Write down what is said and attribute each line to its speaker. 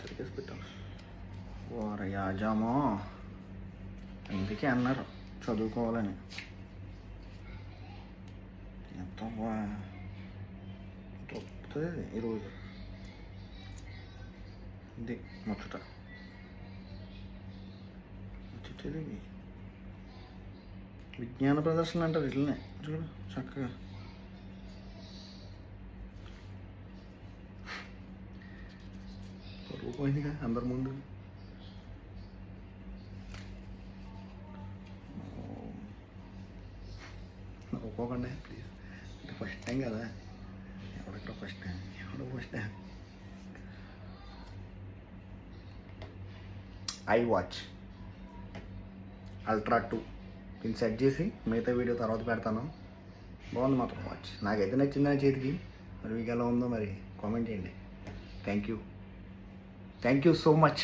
Speaker 1: తిరిగేసి పెట్టాను. ఓరయాజామో అందుకే అన్నారు చదువుకోవాలని. ఎంత దొరుకుతుంది ఈరోజు. ఇది ముచ్చట తెలివి విజ్ఞాన ప్రదర్శన అంటారు ఇట్లనే. చూడు చక్కగా పరువు పోయిందిగా అందరి ముందు. ఒక్కోకండి ప్లీజ్, ఇది ఫస్ట్ టైం కదా. ఎవడో first time I watch ultra 2 దీన్ని సెట్ చేసి మిగతా వీడియో తర్వాత పెడతాను. బాగుంది మాత్రం వాచ్, నాకైతే నచ్చింది నా చేతికి. మరి మీకు ఎలా ఉందో మరి కామెంట్ చేయండి. Thank you so much.